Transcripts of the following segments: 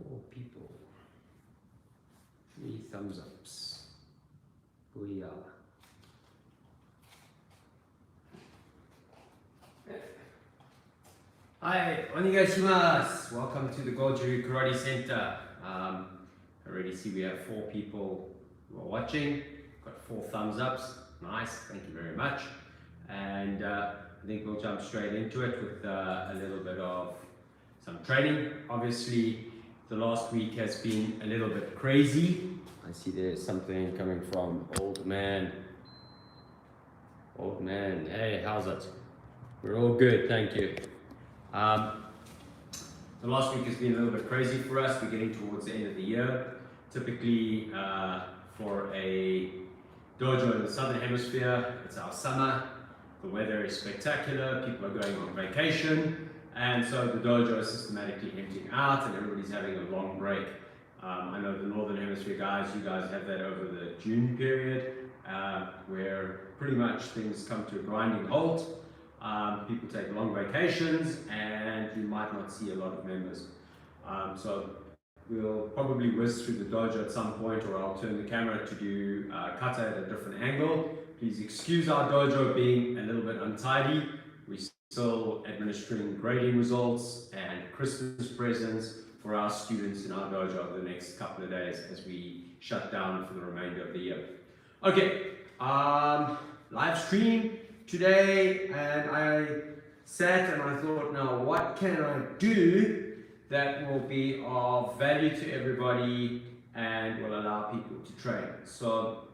4 people. 3 thumbs ups. Booyah. Hi, onegaishimasu. Welcome to the Goju Karate Center. I already see we have 4 people who are watching. Got 4 thumbs ups. Nice, thank you very much. And I think we'll jump straight into it with a little bit of some training. Obviously, the last week has been a little bit crazy. I see there's something coming from Old Man. Old Man, hey, how's it? We're all good, thank you. The last week has been a little bit crazy for us. We're getting towards the end of the year. Typically, for a dojo in the southern hemisphere, it's our summer. The weather is spectacular. People are going on vacation, and so the dojo is systematically emptying out, and everybody's having a long break. I know the northern hemisphere guys, you guys have that over the June period, where pretty much things come to a grinding halt. People take long vacations, and you might not see a lot of members. So we'll probably whiz through the dojo at some point, or I'll turn the camera to do kata at a different angle. Please excuse our dojo being a little bit untidy. We're still administering grading results and Christmas presents for our students in our dojo over the next couple of days as we shut down for the remainder of the year. Okay, live stream today, and I sat and I thought, now what can I do that will be of value to everybody and will allow people to train? So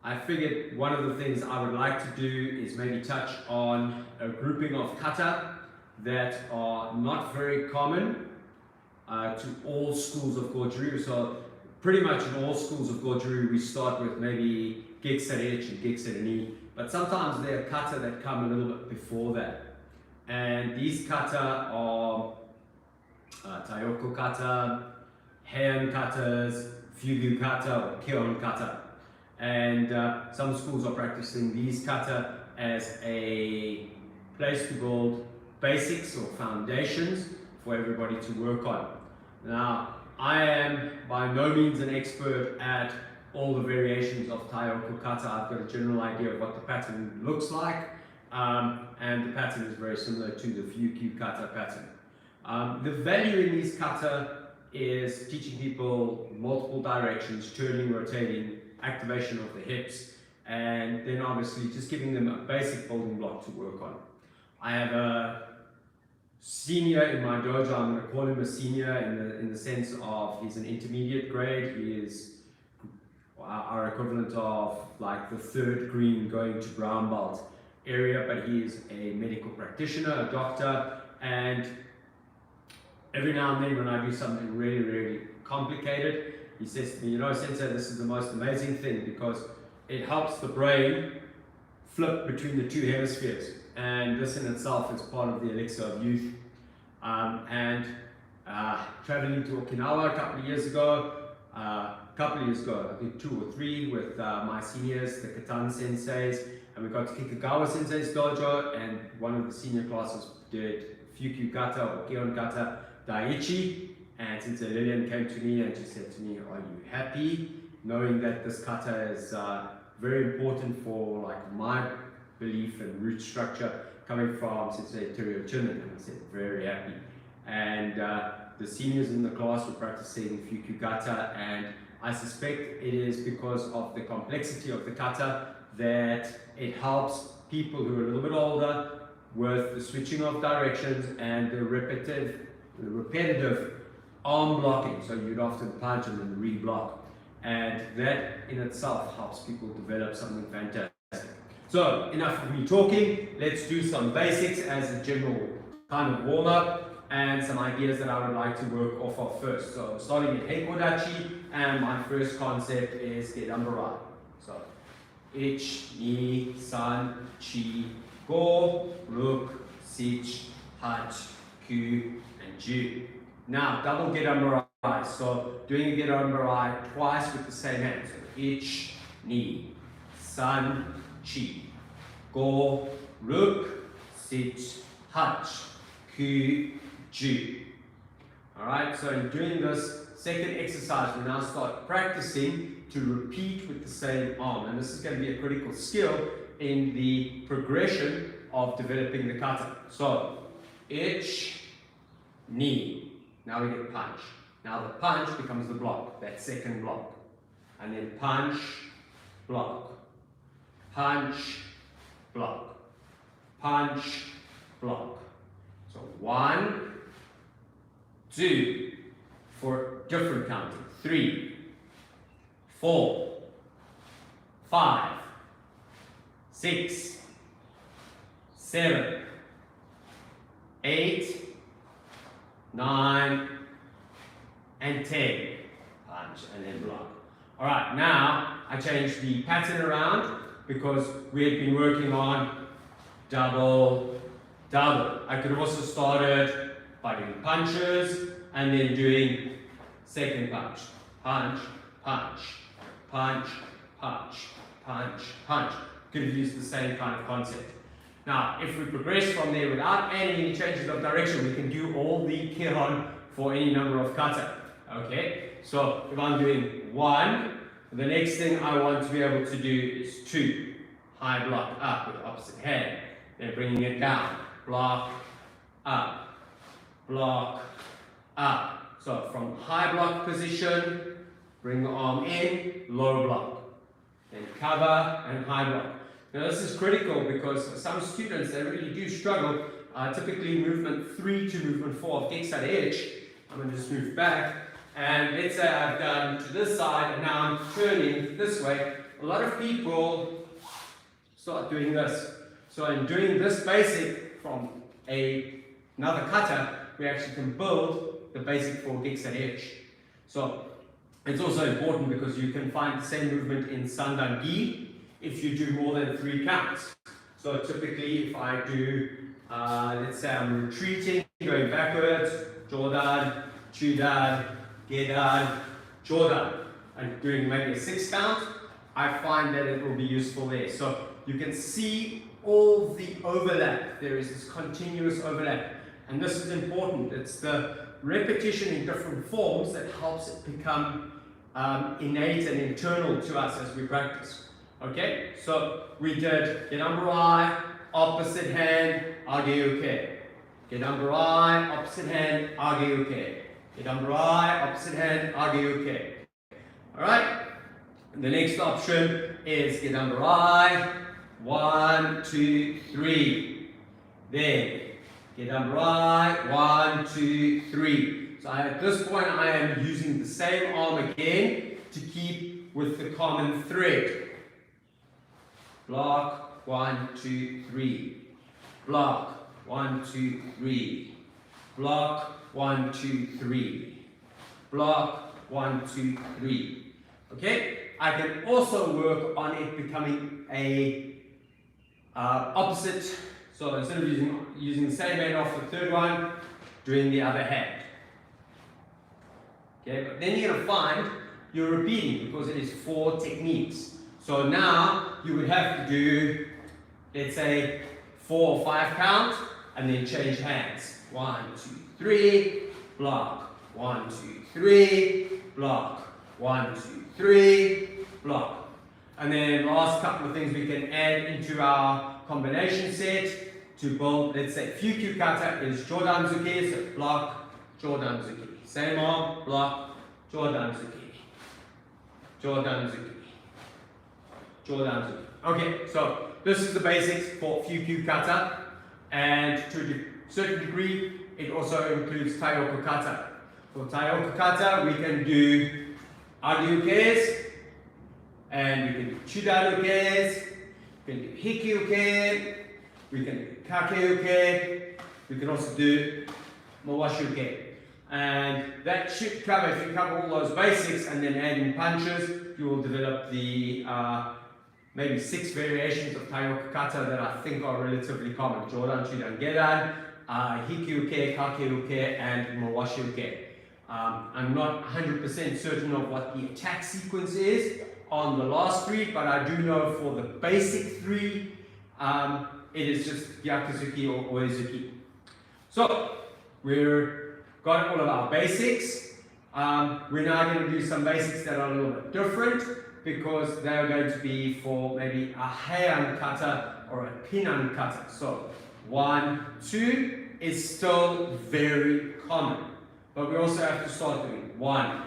I figured one of the things I would like to do is maybe touch on a grouping of kata that are not very common to all schools of Goju. So pretty much in all schools of Goju we start with maybe Gekserechi and Geksereni, but sometimes there are kata that come a little bit before that. And these kata are Taikyoku kata, Heian katas, Fukyu Kata, or Kion kata. And some schools are practicing these kata as a place to build basics or foundations for everybody to work on. Now, I am by no means an expert at all the variations of Taikyoku kata. I've got a general idea of what the pattern looks like, and the pattern is very similar to the Fukyu Kata pattern. The value in these kata is teaching people multiple directions, turning, rotating, activation of the hips, and then obviously just giving them a basic building block to work on. I have a senior in my dojo. I'm going to call him a senior in the sense of he's an intermediate grade. He is our equivalent of like the 3rd green going to brown belt area, but he is a medical practitioner, a doctor, and every now and then when I do something really, really complicated, he says to me, you know, Sensei, this is the most amazing thing because it helps the brain flip between the 2 hemispheres, and this in itself is part of the elixir of youth. Traveling to Okinawa a couple of years ago, I think 2 or 3, with my seniors, the Katan senseis, and we got to Kikagawa sensei's dojo, and one of the senior classes did Fukyu Kata or Kion Kata Daiichi, and Sensei Lillian came to me and she said to me, are you happy knowing that this kata is very important for like my belief and root structure coming from Sensei Terrio Chinen? And I said, very happy. And the seniors in the class were practicing Fukyu Kata, and I suspect it is because of the complexity of the kata that it helps people who are a little bit older with the switching of directions and the repetitive arm blocking. So you'd often punch and then re-block, and that in itself helps people develop something fantastic. So enough of me talking, let's do some basics as a general kind of warm-up and some ideas that I would like to work off of first. So starting at Heikodachi, and my first concept is Gedambarai. So Ich, Ni, San, Chi, Go, Ruk, Sich, Hach, Ku, and Ju. Now, double Gedambarai. So doing a Gedambarai twice with the same hand. So Ich, Ni, San, Chi, Go, Ruk, Sich, Hach, Ku, Ju. Alright, so in doing this second exercise, we now start practicing to repeat with the same arm. And this is going to be a critical skill in the progression of developing the kata. So, ich, knee. Now we get punch. Now the punch becomes the block, that second block. And then punch, block. Punch, block. Punch, block. So 1, 2, for different counting. 3, 4, 5, 6, 7, 8, 9, and 10. Punch and then block. Alright, now I changed the pattern around because we had been working on double, double. I could have also started by doing punches and then doing second punch. Punch, punch, punch, punch, punch, punch. Could have used the same kind of concept. Now, if we progress from there without adding any changes of direction, we can do all the kihon for any number of kata. Okay? So, if I'm doing 1, the next thing I want to be able to do is 2. High block up with opposite hand. Then bringing it down. Block, up. Block, up. So, from high block position, bring the arm in, low block. Then cover and high block. Now this is critical because some students, they really do struggle. Typically movement 3 to movement 4 of Geksa edge. I'm going to just move back. And let's say I've done to this side and now I'm turning this way. A lot of people start doing this. So in doing this basic from another kata, we actually can build the basic for Geksa edge. So it's also important because you can find the same movement in Sandan-gi if you do more than 3 counts. So typically if I do, let's say I'm retreating, going backwards, Jordan, Chudan, Gedan, Jordan, and doing maybe a 6 count, I find that it will be useful there. So you can see all the overlap. There is this continuous overlap. And this is important. It's the repetition in different forms that helps it become innate and internal to us as we practice. Okay, so we did Gedamburai, opposite hand, Ageuke. Gedamburai, opposite hand, Ageuke. Gedamburai, opposite hand, Ageuke. Alright, the next option is Gedamburai, 1, 2, 3. Then Gedamburai, 1, 2, 3. So at this point I am using the same arm again to keep with the common thread. Block, 1, 2, 3. Block, 1, 2, 3. Block, 1, 2, 3. Block, 1, 2, 3. Okay? I can also work on it becoming a opposite. So instead of using the same hand off the third one, doing the other hand. Okay? But then you're going to find you're repeating because it is 4 techniques. So now you would have to do, let's say, 4 or 5 count and then change hands. 1, 2, 3, block. 1, 2, 3, block. 1, 2, 3, block. And then last couple of things we can add into our combination set to build, let's say, Fukyu Kata is Jodanzuki, so block, Jodanzuki. Same arm, block, Jodanzuki. Jodanzuki. Jodanzuki. Okay, so this is the basics for Fukyu Kata, and to a certain degree, it also includes Taikyoku Kata. For Taikyoku Kata, we can do Aryukes, and we can do Chudalukes, we can do Hikyuke, we can do Kakeuke, we can also do Mawashuke. And that should cover, if you cover all those basics and then add in punches, you will develop the maybe 6 variations of Taikyoku Kata that I think are relatively common. Jodan, Chudan, Gedan, Hikyuke, Kakeuke, and Mawashuke. I'm not 100% certain of what the attack sequence is on the last 3, but I do know for the basic 3, it is just Gyakuzuki or Oezuki. So, we're got all of our basics. We're now going to do some basics that are a little bit different because they are going to be for maybe a heian kata or a pinan kata. So 1, 2 is still very common, but we also have to start doing 1,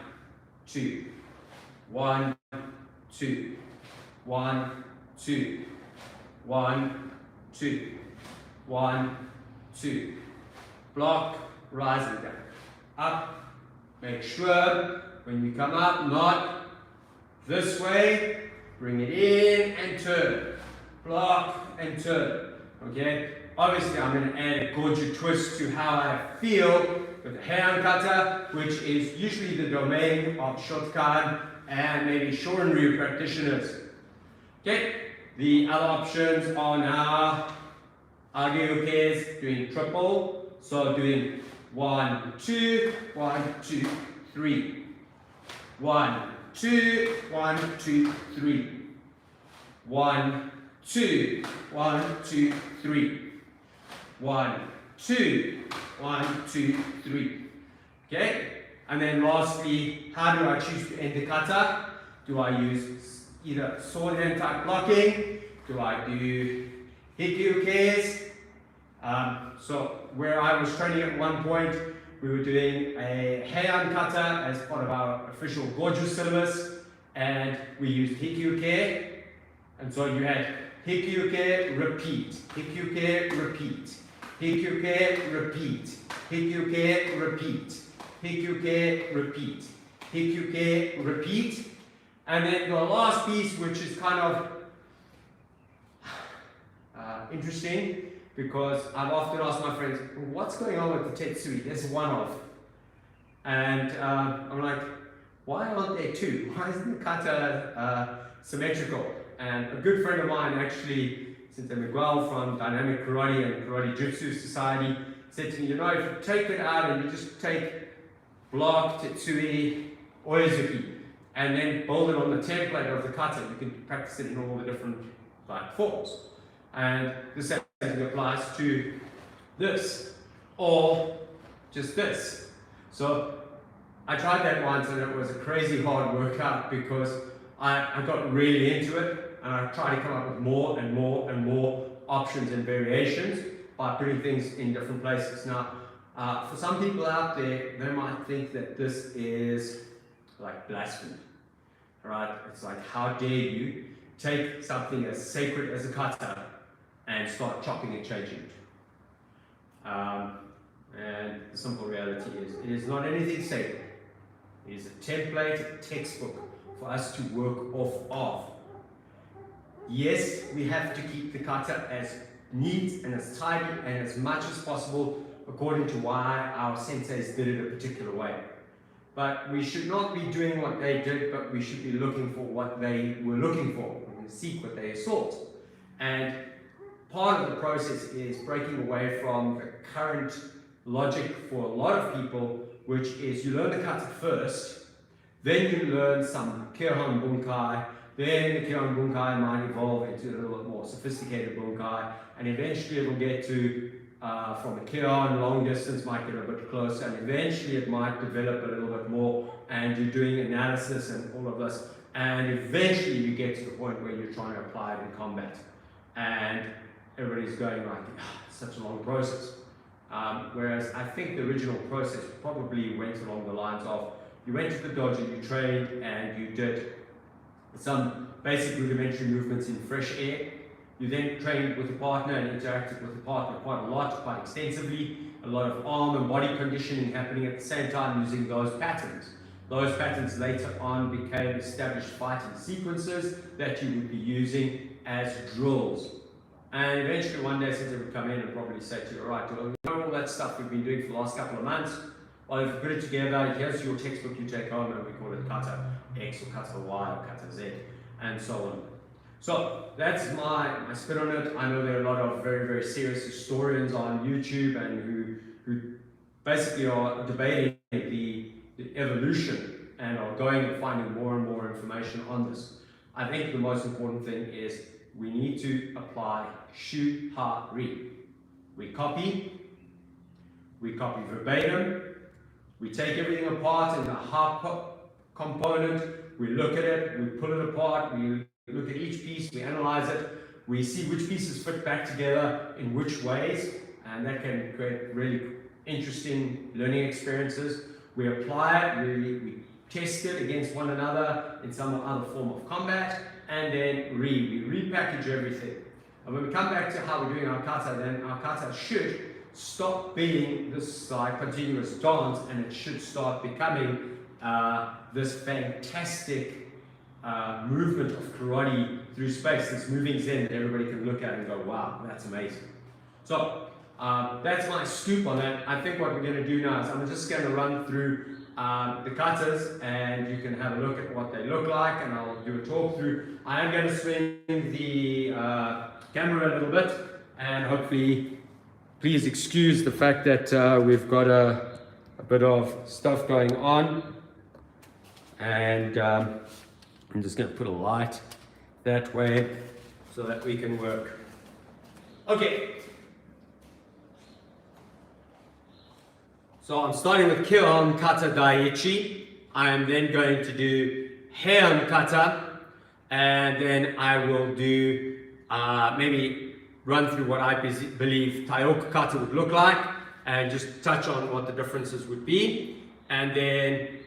2, 1, 2, 1, 2, 1, 2, 1, 2. Block, rising down, up. Make sure when you come up, not this way, bring it in and turn. Block and turn. Okay? Obviously, I'm going to add a Goju twist to how I feel with the heian kata, which is usually the domain of Shotokan and maybe Shorin-ryu practitioners. Okay? The other options are now Ageyukes, doing triple. So doing 1, 2, 1, 2, 3. 1, 2, 1, 2, 3. 1, 2, 1, 2, 3. 1, 2, 1, 2, 3. Okay? And then lastly, how do I choose to end the kata? Do I use either sword hand type blocking? Do I do hikyukes? So where I was training at one point, we were doing a heian kata as part of our official Goju syllabus, and we used hikyuke. And so you had hikyuke, repeat, hikyuke, repeat, hikyuke, repeat, hikyuke, repeat, hikyuke, repeat, hikyuke, repeat. And then the last piece, which is kind of interesting, because I've often asked my friends, what's going on with the Tetsui? There's one off. And I'm like, why aren't there two? Why isn't the kata symmetrical? And a good friend of mine, actually, Sensei Miguel from Dynamic Karate and Karate Jutsu Society, said to me, you know, if you take it out and you just take block, Tetsui, Oizuki, and then build it on the template of the kata, you can practice it in all the different forms. And the same thing applies to this, or just this. So I tried that once and it was a crazy hard workout because I got really into it and I tried to come up with more and more and more options and variations by putting things in different places. Now, for some people out there, they might think that this is like blasphemy, right? It's like, how dare you take something as sacred as a kata and start chopping and changing it. And the simple reality is, it is not anything sacred. It is a template, a textbook for us to work off of. Yes, we have to keep the kata as neat and as tidy and as much as possible according to why our senseis did it a particular way. But we should not be doing what they did, but we should be looking for what they were looking for. We're going to seek what they sought. And part of the process is breaking away from the current logic for a lot of people, which is you learn the kata first, then you learn some Kyohan Bunkai, then the Kyohan Bunkai might evolve into a little bit more sophisticated Bunkai, and eventually it will get to, from a Kyohan, long distance might get a bit closer, and eventually it might develop a little bit more, and you're doing analysis and all of this, and eventually you get to the point where you're trying to apply it in combat. And everybody's going like, it's such a long process. Whereas I think the original process probably went along the lines of, you went to the dojo, you trained, and you did some basic rudimentary movements in fresh air. You then trained with a partner and interacted with the partner quite a lot, quite extensively. A lot of arm and body conditioning happening at the same time using those patterns. Those patterns later on became established fighting sequences that you would be using as drills. And eventually one day Sensei would come in and probably say to you, all right, well, you know all that stuff we've been doing for the last couple of months? Well, if you put it together, here's your textbook you take home, and we call it kata X or kata Y or kata Z, and so on. So that's my spin on it. I know there are a lot of very, very serious historians on YouTube and who basically are debating the evolution and are going and finding more and more information on this. I think the most important thing is we need to apply shu-ha-ri. We copy verbatim, We take everything apart in the half component, we look at it, we pull it apart, we look at each piece, we analyze it, we see which pieces fit back together in which ways, and that can create really interesting learning experiences. We apply it, we test it against one another in some other form of combat, and then we repackage everything. And when we come back to how we're doing our kata, then our kata should stop being this continuous dance, and it should start becoming this fantastic movement of karate through space, this moving zen that everybody can look at and go, wow, that's amazing. So that's my scoop on that. I think what we're going to do now is I'm just going to run through the katas, and you can have a look at what they look like, and I'll do a talk through. I am going to swing the camera a little bit, and hopefully please excuse the fact that we've got a bit of stuff going on, and I'm just going to put a light that way so that we can work. Okay. So I'm starting with Kihon Kata Daiichi. I am then going to do Heian Kata, and then I will do maybe run through what I believe Taikyoku Kata would look like, and just touch on what the differences would be, and then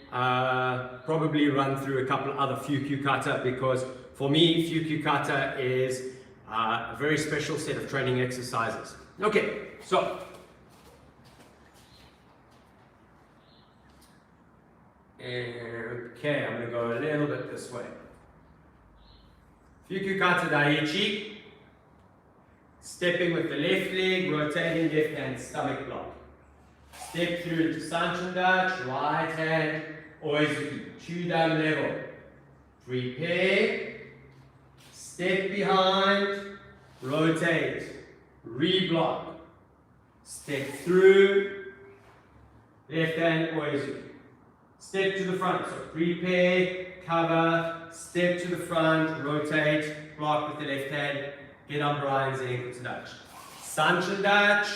probably run through a couple of other Fukyu Kata, because for me Fukyu Kata is a very special set of training exercises. Okay, so okay, I'm going to go a little bit this way. Fukyu Kata Daiichi. Stepping with the left leg, rotating left hand stomach block. Step through into Sanchin Dutch, right hand, Oizuki, Chudan level. Prepare, step behind, rotate, reblock. Step through, left hand, Oizuki. Step to the front, so prepare, cover, step to the front, rotate, block with the left hand, get on Brian's ankle to Dutch. Sanchin Dutch,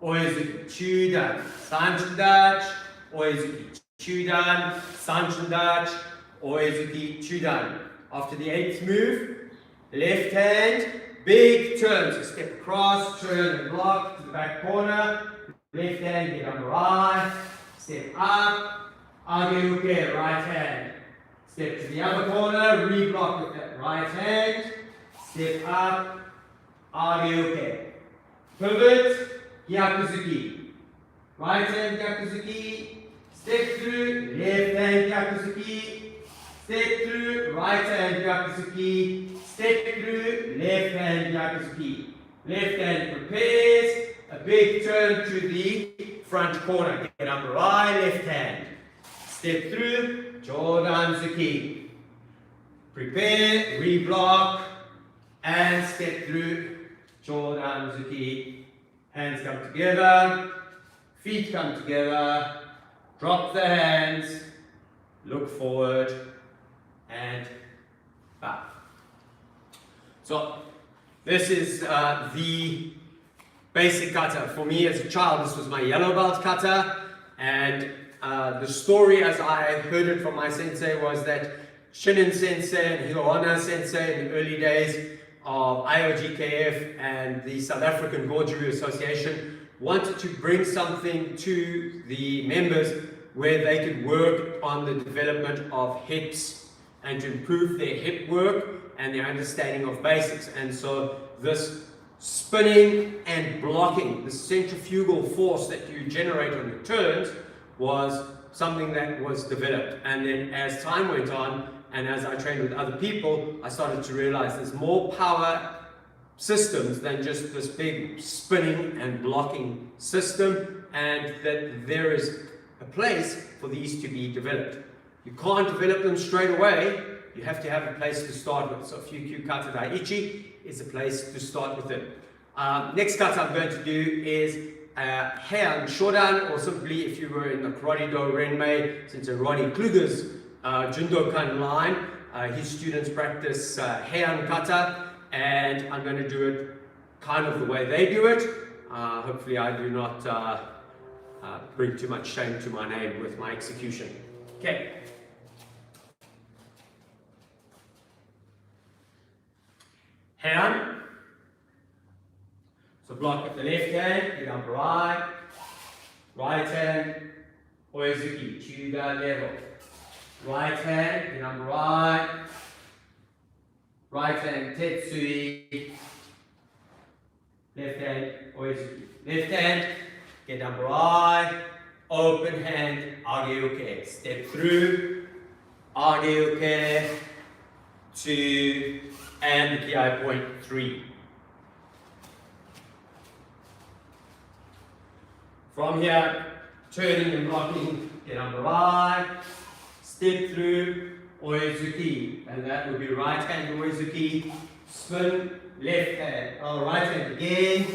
Oizuki, Chudan. Sanchin Dutch, Oizuki, Chudan. Sanchin Dutch, Oizuki, Chudan. After the 8th move, left hand, big turn. So step across, turn and block to the back corner. Left hand, get on right. Step up, Age-uke, right hand. Step to the other corner, reblock with that right hand. Step up, Age-uke. Pivot, Gyakuzuki. Right hand Gyakuzuki. Step through, left hand Gyakuzuki. Step through, right hand Gyakuzuki. Step through, left hand Gyakuzuki. Left hand prepares, a big turn to the front corner. Get up right, left hand. Step through, Jodanzuki. Prepare, reblock, and step through, Jodanzuki. Hands come together, feet come together, drop the hands, look forward, and back. So, this is the basic kata. For me as a child, this was my yellow belt kata, and the story as I heard it from my sensei was that Shinin sensei and Hirohana sensei in the early days of IOGKF and the South African Goju Association wanted to bring something to the members where they could work on the development of hips and to improve their hip work and their understanding of basics. And so this spinning and blocking, the centrifugal force that you generate on your turns, was something that was developed. And then as time went on, and as I trained with other people, I started to realize there's more power systems than just this big spinning and blocking system, and that there is a place for these to be developed. You can't develop them straight away. You have to have a place to start with. So Fukyu Kata Daiichi is a place to start with it. Next kata I'm going to do is Heian Shodan, or simply if you were in the Karate Do Renmei, since Ronnie Kluger's Jundokan line, his students practice Heian Kata, and I'm going to do it kind of the way they do it. Hopefully I do not bring too much shame to my name with my execution. Okay. Hand. So block with the left hand, get up right. Right hand, oizuki, to the level. Right hand, get up right. Right hand, tetsui. Left hand, oizuki. Left hand, get up right. Open hand, ageuke. Step through, ageuke, 2, and the ki point 3. From here, turning and blocking, get on the right, step through, oizuki, and that would be right hand oizuki, spin, left hand, right hand again,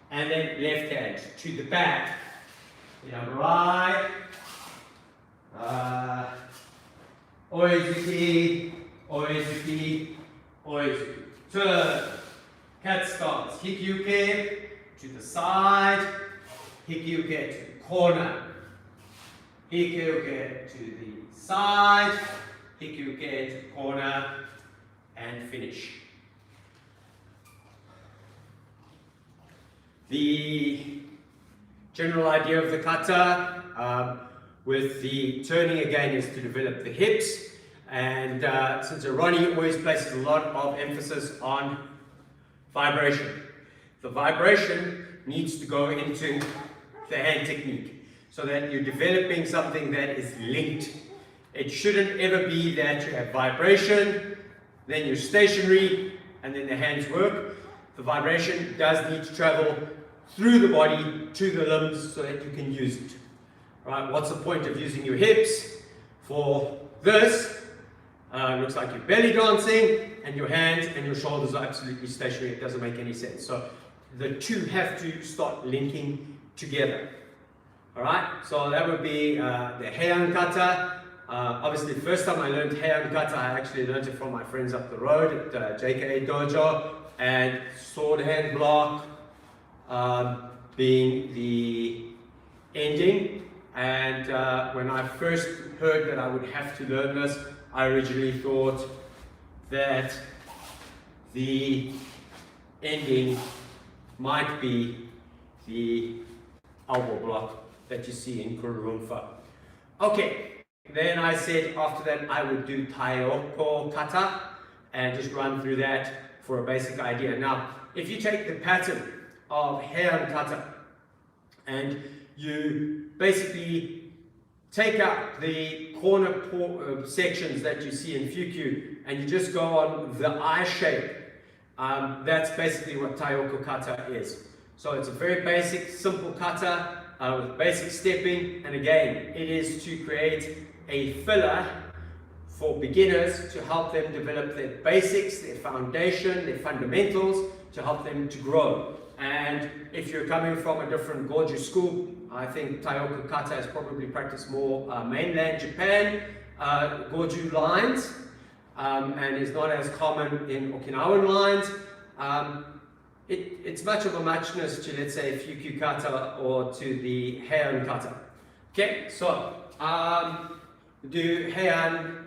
and then left hand to the back. Get on the right, oizuki, oizuki, oizuki, turn, cat stance, hikyuke, to the side, hikyuke to the corner, hikyuke to the side, hikyuke to the corner, and finish. The general idea of the kata with the turning again is to develop the hips, and since Ronnie always places a lot of emphasis on vibration, the vibration needs to go into the hand technique, so that you're developing something that is linked. It shouldn't ever be that you have vibration, then you're stationary, and then the hands work. The vibration does need to travel through the body to the limbs so that you can use it. Right? What's the point of using your hips for this? Looks like you're belly dancing, and your hands and your shoulders are absolutely stationary. It doesn't make any sense. So the two have to start linking together. Alright, so that would be the Heian Kata. Obviously, the first time I learned Heian Kata, I actually learned it from my friends up the road at JKA Dojo, and sword hand block being the ending. And when I first heard that I would have to learn this, I originally thought that the ending might be the elbow block that you see in Kururumfa. Okay, then I said after that I would do Taikyoku Kata and just run through that for a basic idea. Now, if you take the pattern of Heian Kata and you basically take out the corner sections that you see in Fukyu and you just go on the eye shape, that's basically what Taikyoku Kata is. So it's a very basic, simple kata with basic stepping, and again, it is to create a filler for beginners to help them develop their basics, their foundation, their fundamentals, to help them to grow. And if you're coming from a different Goju school, I think Taikyoku Kata is probably practiced more mainland Japan Goju lines, and is not as common in Okinawan lines. It's much of a muchness to, let's say, Fukyu Kata or to the Heian Kata. Okay, so do Heian,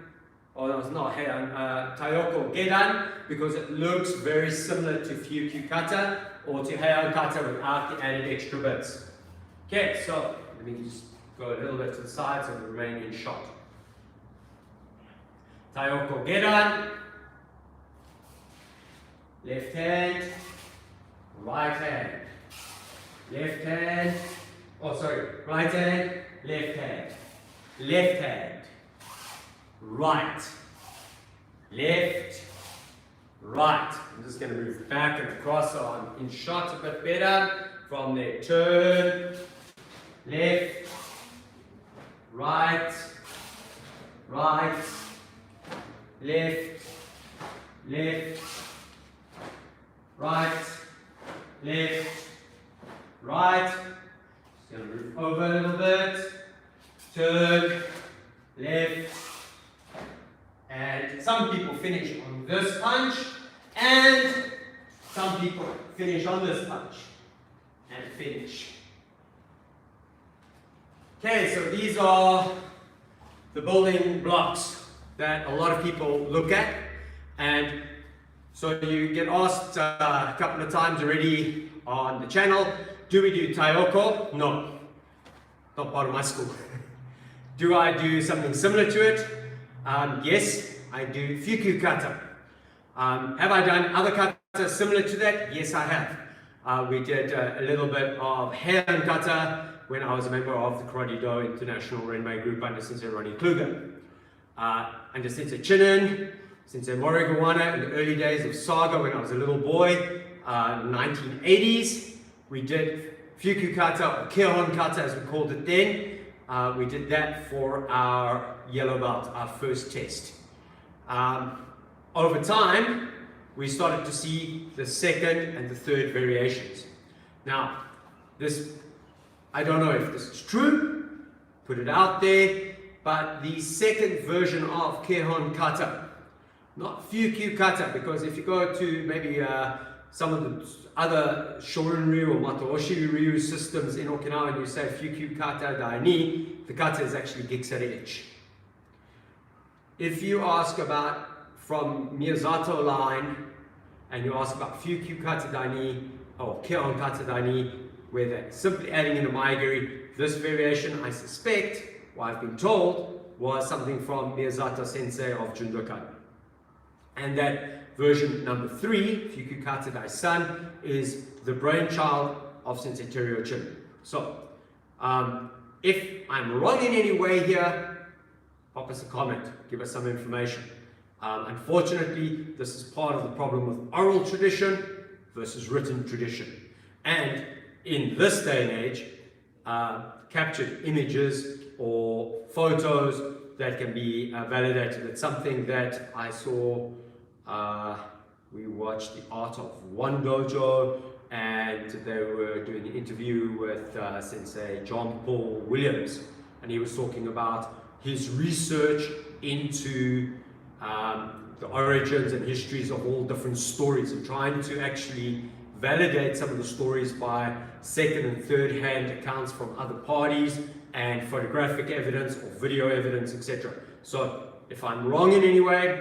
or no, it's not Heian, Taikyoku Gedan, because it looks very similar to Fukyu Kata or to Heian Kata without the added extra bits. Okay, so let me just go a little bit to the side so we remain in shot. Taikyoku Gedan, left hand, right hand, left hand, oh sorry, right hand, left hand, left hand, right, left, right. I'm just going to move back and across so I'm in shot a bit better. From there, turn, left, right, right, left, left, right, left, right. Just going to move over a little bit. Turn, left, and some people finish on this punch, and some people finish on this punch, and finish. Okay, so these are the building blocks that a lot of people look at, and so you get asked a couple of times already on the channel, do we do Taikyoku? No, not part of my school. Do I do something similar to it? Yes, I do Fukyu Kata. Have I done other kata similar to that? Yes, I have. We did a little bit of Heian Kata when I was a member of the Karate Do International Renmei Group under Sensei Ronnie Kluger. Under Sensei Chinen, Sensei Morigawana in the early days of Saga when I was a little boy, 1980s, we did Fukyu Kata or Keihon Kata as we called it then. We did that for our yellow belt, our first test. Over time, we started to see the second and the third variations. Now, I don't know if this is true, put it out there, but the second version of Keihon Kata, not Fukyu Kata, because if you go to maybe some of the other Shorin Ryu or Mataoshi Ryu systems in Okinawa and you say Fukyu Kata Daini, the kata is actually Gikisare Ichi. If you ask about from Miyazato line and you ask about Fukyu Kata Daini or Keihon Kata Daini, where they're simply adding in a Maigiri, this variation, I suspect, what I've been told, was something from Miyazato Sensei of Jundokan. And that version number 3, Fukyu Kata Dai-san, is the brainchild of Sensei Teruo Chinen. So, if I'm wrong in any way here, pop us a comment, give us some information. Unfortunately, this is part of the problem with oral tradition versus written tradition. And in this day and age, captured images or photos that can be validated. It's something that I saw, we watched The Art of One Dojo, and they were doing an interview with Sensei John Paul Williams, and he was talking about his research into the origins and histories of all different stories and trying to actually validate some of the stories by second and third hand accounts from other parties and photographic evidence or video evidence, etc. So if I'm wrong in any way,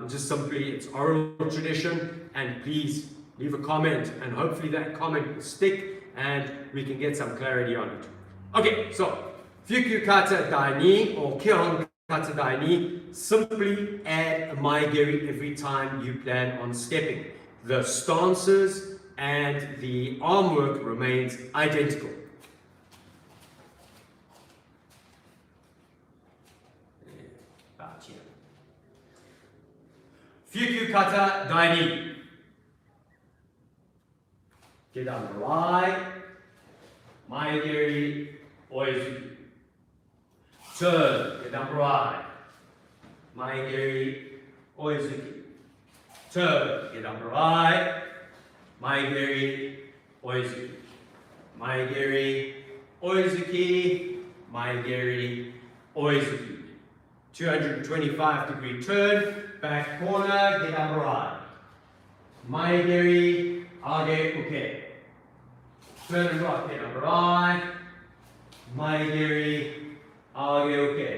just simply it's oral tradition, and please leave a comment and hopefully that comment will stick and we can get some clarity on it. Okay, so Fukyu Kata Daini or Keihon Kata Daini, simply add a Maigiri every time you plan on stepping. The stances and the arm work remains identical. About here. Fukyu Kata Daini. Get on the right. Maigiri Oizuki. Turn. Get on the right. Maigiri Oizuki. Turn, get on the right, Maigiri, Oizuki, Maigiri, Oizuki, Maigiri, Oizuki. 225-degree turn, back corner, get on the right. Maigiri, age, uke. Turn and rock, get on the right. Maigiri, age, uke.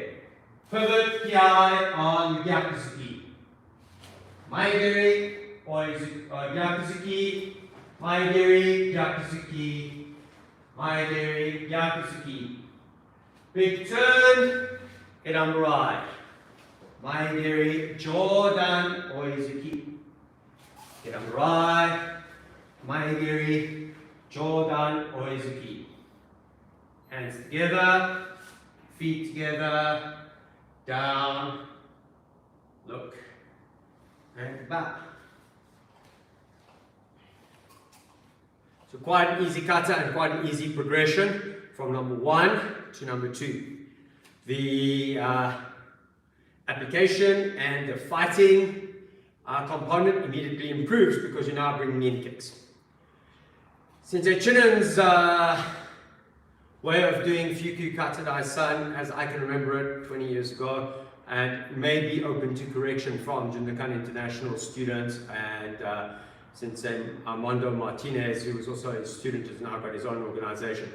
Pivot, kiai on Gyakusuki. Maigiri, Gyakusuki, Maigiri, Gyakusuki, Maigiri, Gyakusuki. Big turn, get on the right. Maigiri, Jodan, Oizuki. Get on the right. Maigiri, Jodan, Oizuki. Hands together, feet together, down, look. And back. So quite an easy kata and quite an easy progression from number 1 to number 2. The application and the fighting component immediately improves because you're now bringing in kicks. Sensei Chinen's way of doing Fukyu Kata Dai-san, as I can remember it 20 years ago, and may be open to correction from Jundokan International students, and Sensei Armando Martinez, who was also a student, has now got his own organization.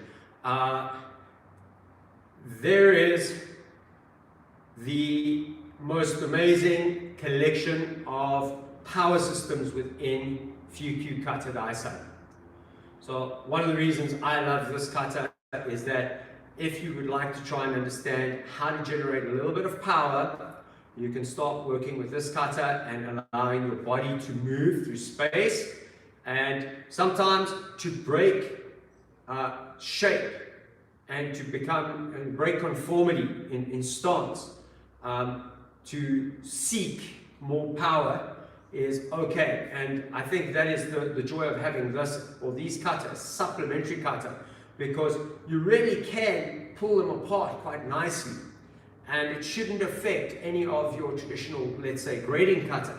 there is the most amazing collection of power systems within Fukyu Kata Daisan. So one of the reasons I love this kata is that if you would like to try and understand how to generate a little bit of power, you can start working with this kata and allowing your body to move through space and sometimes to break shape and to become and break conformity in stance, to seek more power is okay. And I think that is the joy of having this or these katas, supplementary kata, because you really can pull them apart quite nicely, and it shouldn't affect any of your traditional, let's say, grading kata,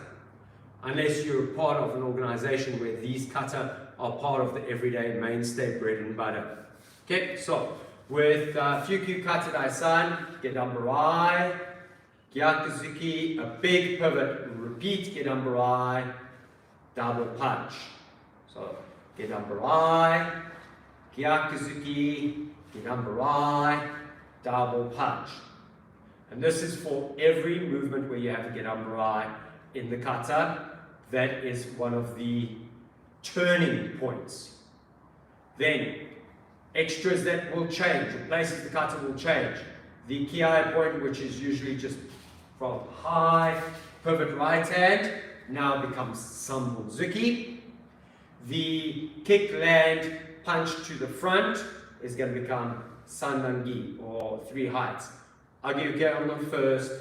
unless you're part of an organization where these kata are part of the everyday mainstay bread and butter. Okay, so with Fukyu Kata Daisan, Gedambarai, Gyakuzuki, a big pivot, repeat Gedambarai, double punch. So Gedambarai, Gyakuzuki, Gedambarai, double punch. And this is for every movement where you have to Gedambarai in the kata. That is one of the turning points. Then extras that will change, the places the kata will change. The kiai point, which is usually just from high pivot right hand, now becomes Sambuzuki. The kick land punch to the front is going to become Sandangi, or three heights. Agyuke on the first,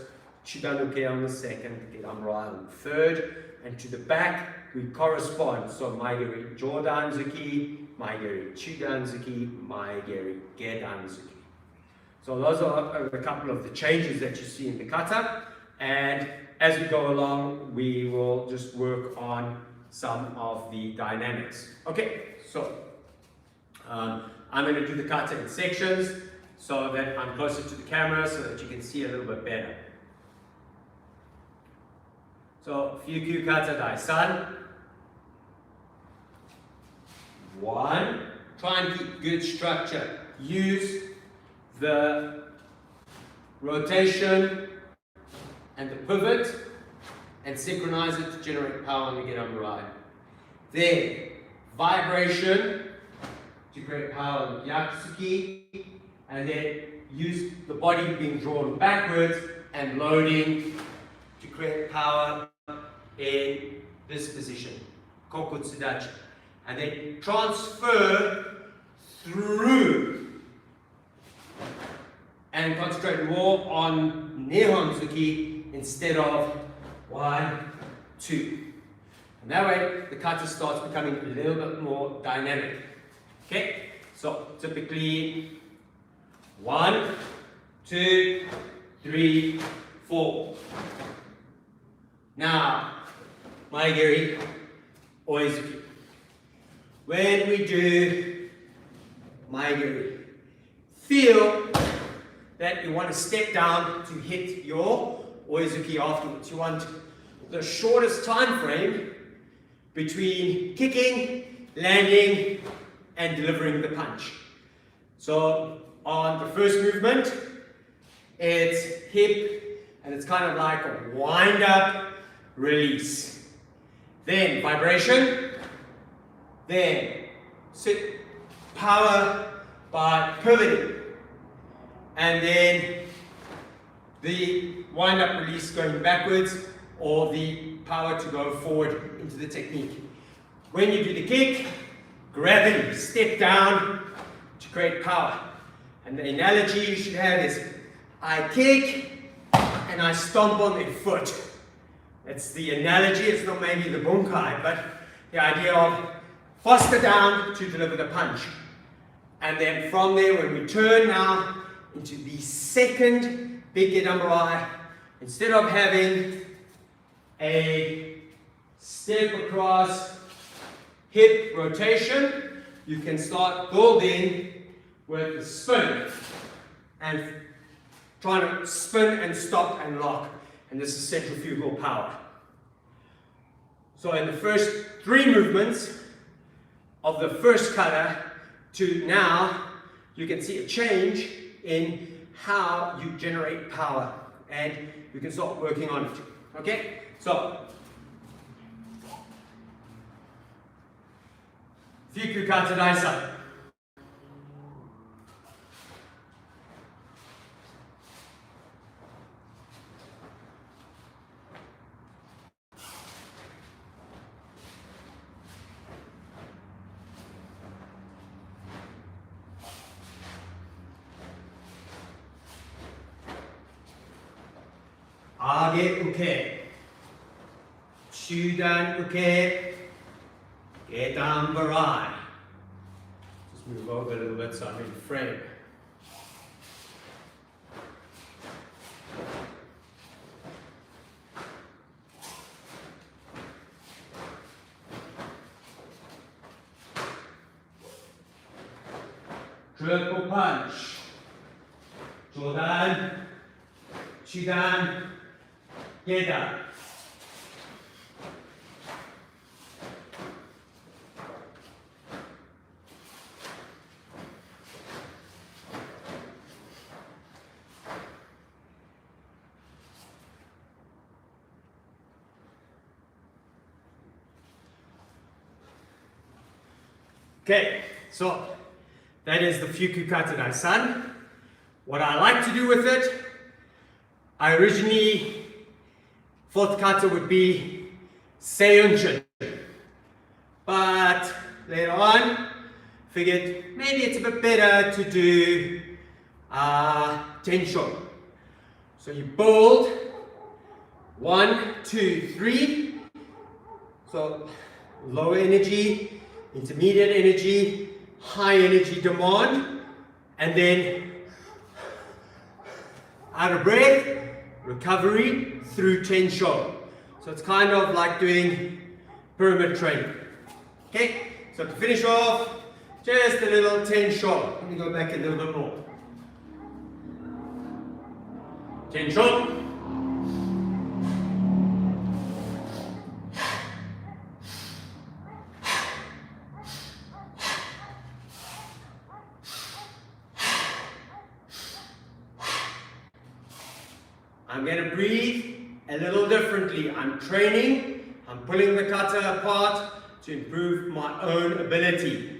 Chidanuke on the second, Gedambarai on the third, and to the back we correspond. So Maigeri Jodanzuki, Maigeri Chidanzuki, Maigeri Gedanzuki. So those are a couple of the changes that you see in the kata, and as we go along we will just work on some of the dynamics. Okay, so I'm going to do the kata in sections so that I'm closer to the camera so that you can see a little bit better. So Fukyu Kata Daisan. 1. Try and keep good structure. Use the rotation and the pivot and synchronize it to generate power on the Gedambarai. Then vibration to create power on the Gyakuzuki, and then use the body being drawn backwards and loading to create power in this position, Kokutsudachi, and then transfer through and concentrate more on Nihonzuki instead of 1, 2. And that way the kata starts becoming a little bit more dynamic. Okay, so typically 1, 2, 3, 4. Now, Maigeri Oizuki. When we do Maigeri, feel that you want to step down to hit your Oizuki afterwards. You want the shortest time frame between kicking, landing, and delivering the punch. So on the first movement, it's hip, and it's kind of like a wind up, release. Then vibration, then sit, power by pivoting, and then the wind up release going backwards, or the power to go forward into the technique. When you do the kick, gravity, step down to create power. And the analogy you should have is, I kick and I stomp on their foot. That's the analogy. It's not maybe the bunkai, but the idea of faster down to deliver the punch. And then from there, when we turn now into the second big Gedambarai, instead of having a step across hip rotation, you can start building with the spin and trying to spin and stop and lock. And this is centrifugal power. So in the first 3 movements of the first kata to now, you can see a change in how you generate power, and you can start working on it. Okay, so Fukyu Kata Daisa. Age uke, Shudan uke, Gedan barai. Just move over a little bit so I'm in frame. Triple punch. Jodan, Shudan, Gedan. Okay, so that is the Fukyu Kata Daisan. What I like to do with it, I originally thought kata would be Seiyunshin, but later on figured maybe it's a bit better to do Tensho. So you build 1, 2, 3. So low energy, intermediate energy, high energy demand, and then out of breath, recovery through Tensho. So it's kind of like doing pyramid training. Okay, so to finish off, just a little Tensho. Let me go back a little bit more. Tensho. I'm going to breathe a little differently. I'm training, I'm pulling the kata apart to improve my own ability.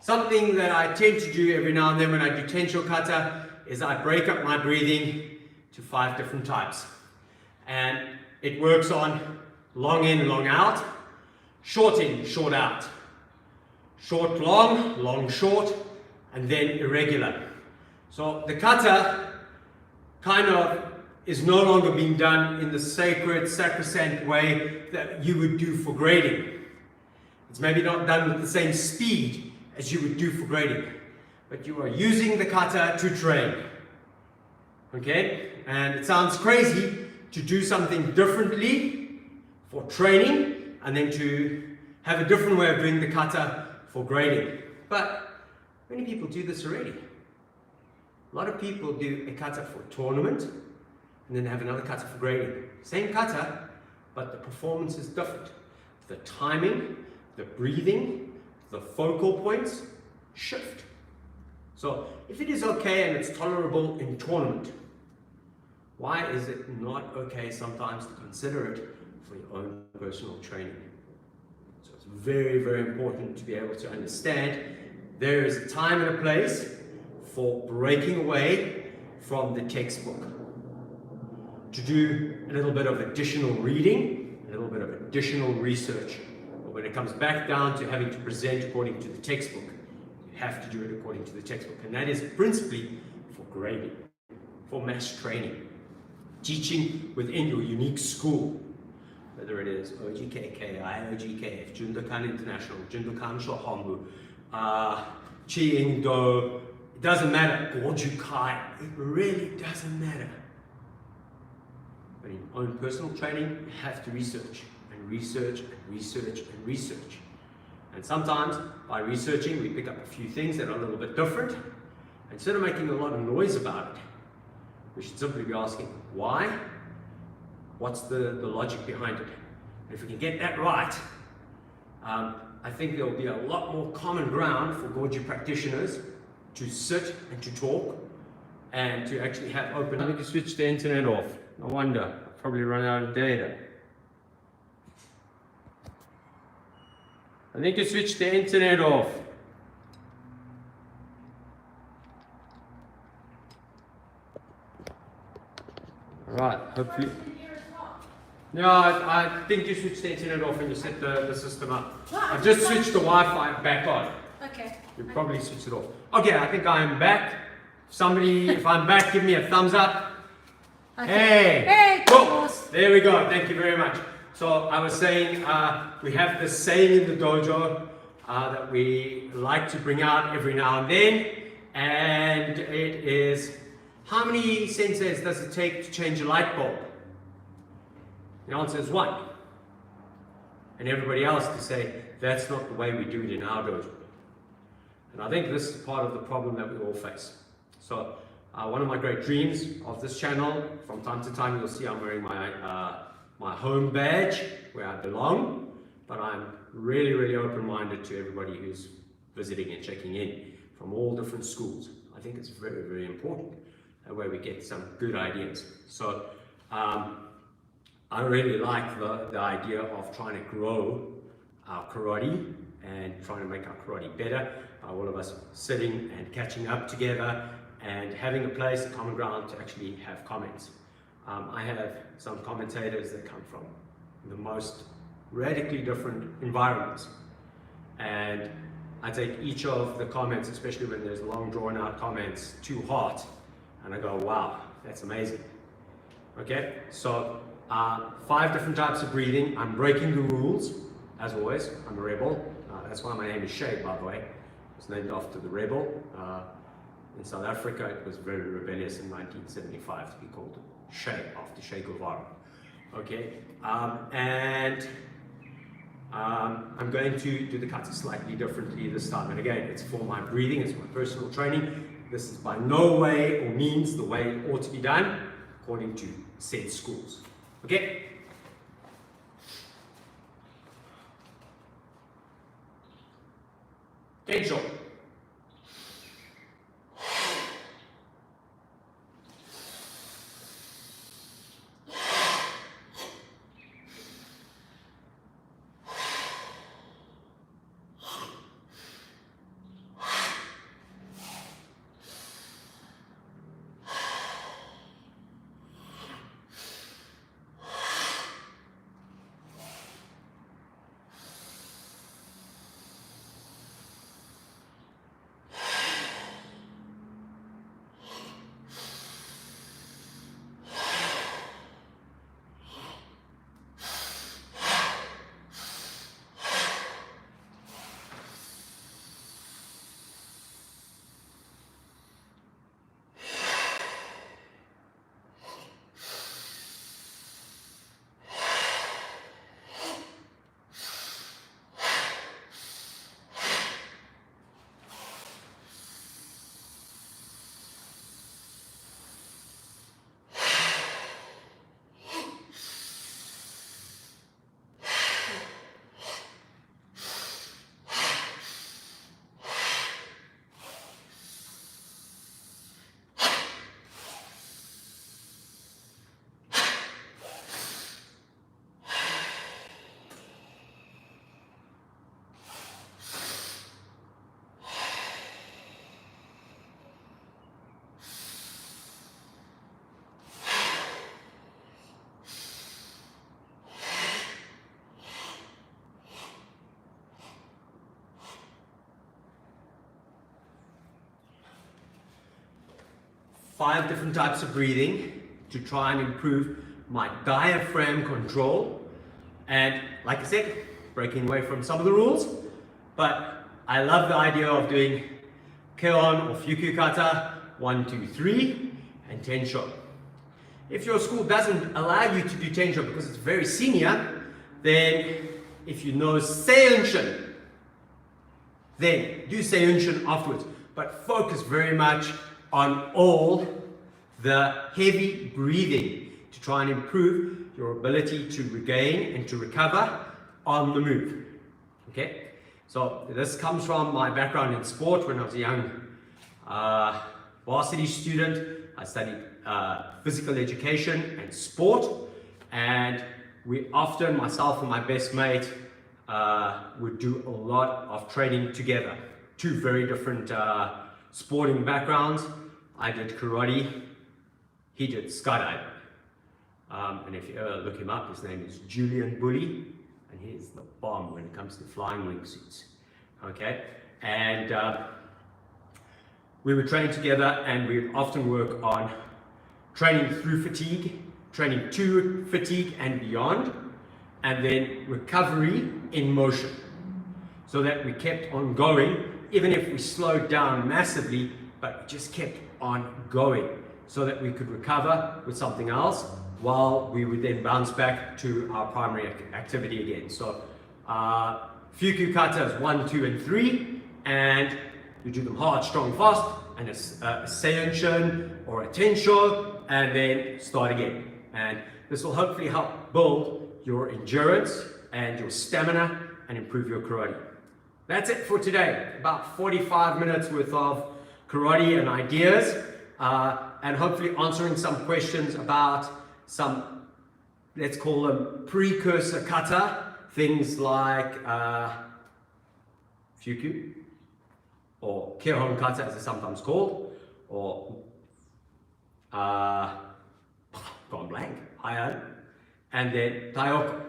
Something that I tend to do every now and then when I do Tensho Kata is I break up my breathing to 5 different types. And it works on long in, long out, short in, short out, short, long, short, and then irregular. So the kata kind of is no longer being done in the sacred, sacrosanct way that you would do for grading. It's maybe not done with the same speed as you would do for grading, but you are using the kata to train. Okay? And it sounds crazy to do something differently for training and then to have a different way of doing the kata for grading. But many people do this already. A lot of people do a kata for tournament and then have another kata for grading. Same kata, but the performance is different. The timing, the breathing, the focal points shift. So if it is okay and it's tolerable in tournament, why is it not okay sometimes to consider it for your own personal training? So it's very, very important to be able to understand there is a time and a place for breaking away from the textbook, to do a little bit of additional reading, a little bit of additional research. But when it comes back down to having to present according to the textbook, you have to do it according to the textbook. And that is principally for grading, for mass training, teaching within your unique school, whether it is OGKK, IOGKF, Jundokan International, Jundokan Shohonbu, Chi Do, it doesn't matter, Goju Kai, it really doesn't matter. But in your own personal training, you have to research and research and research and research. And sometimes by researching, we pick up a few things that are a little bit different. Instead of making a lot of noise about it, we should simply be asking, why? What's the logic behind it? And if we can get that right, I think there will be a lot more common ground for Goju practitioners to sit and to talk and to actually have open. I need to switch the internet off. No wonder, I've probably run out of data. I need to switch the internet off. Right, hopefully. No, I think you switched the internet off and you set the system up. I've just switched the Wi-Fi back on. Okay. You probably switched it off. Okay, I think I am back. Somebody, if I'm back, give me a thumbs up. Okay. Hey! Hey, Cool. There we go. Thank you very much. So I was saying, we have this saying in the dojo that we like to bring out every now and then, and it is, how many senseis does it take to change a light bulb? The answer is 1. And everybody else to say, that's not the way we do it in our dojo. And I think this is part of the problem that we all face. So one of my great dreams of this channel, from time to time you'll see I'm wearing my home badge where I belong, but I'm really, really open-minded to everybody who's visiting and checking in from all different schools. I think it's very, very important where we get some good ideas. So I really like the idea of trying to grow our karate and trying to make our karate better. All of us sitting and catching up together and having a place, a common ground to actually have comments. I have some commentators that come from the most radically different environments. And I take each of the comments, especially when there's long drawn out comments, to heart. And I go, wow, that's amazing. Okay, so 5 different types of breathing. I'm breaking the rules, as always. I'm a rebel. That's why my name is Shay, by the way. It's named after the rebel. In South Africa, it was very rebellious in 1975 to be called Shay, after Che Guevara. Okay, I'm going to do the kata slightly differently this time. And again, it's for my breathing, it's my personal training. This is by no way or means the way it ought to be done, according to said schools. Okay? Tensho. 5 different types of breathing to try and improve my diaphragm control. And like I said, breaking away from some of the rules, but I love the idea of doing Keon or Fukyu Kata, 1, 2, 3, and Tensho. If your school doesn't allow you to do Tensho because it's very senior, then if you know Seiyunshin, then do Seiyunshin afterwards. But focus very much on all the heavy breathing to try and improve your ability to regain and to recover on the move. Okay? So this comes from my background in sport. When I was a young varsity student, I studied physical education and sport, and we often, myself and my best mate, would do a lot of training together. 2 very different sporting backgrounds. I did karate, he did skydiving. And if you ever look him up, his name is Julian Bully, and he's the bomb when it comes to flying wingsuits. Okay, and we would train together, and we would often work on training through fatigue, training to fatigue and beyond, and then recovery in motion, so that we kept on going, even if we slowed down massively, but we just kept on going, so that we could recover with something else, while we would then bounce back to our primary activity again. So Fukyu Kata is 1, 2, and 3, and you do them hard, strong, fast, and a Seiyunshin or a Tensho, and then start again. And this will hopefully help build your endurance and your stamina and improve your karate. That's it for today. About 45 minutes worth of karate and ideas, and hopefully answering some questions about some, let's call them precursor kata, things like Fukyu, or Kehon kata as it's sometimes called, or gone blank, Hayan, and then Taikyoku.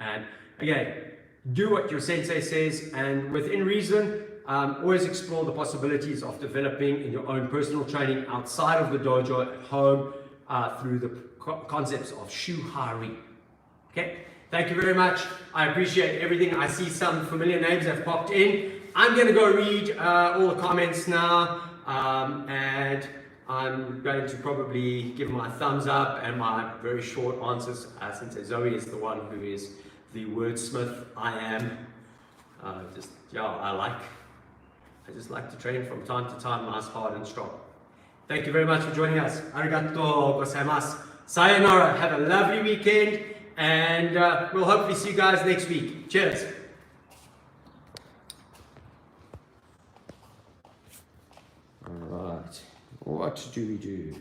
And again, do what your sensei says, and within reason, always explore the possibilities of developing in your own personal training outside of the dojo at home through the concepts of shuhari. Okay, thank you very much. I appreciate everything. I see some familiar names have popped in. I'm going to go read all the comments now, and I'm going to probably give my thumbs up and my very short answers, since Zoe is the one who is the wordsmith. I am I just like to train from time to time, nice, hard and strong. Thank you very much for joining us. Arigatou gozaimasu. Sayonara. Have a lovely weekend, and we'll hopefully see you guys next week. Cheers. All right. What do we do?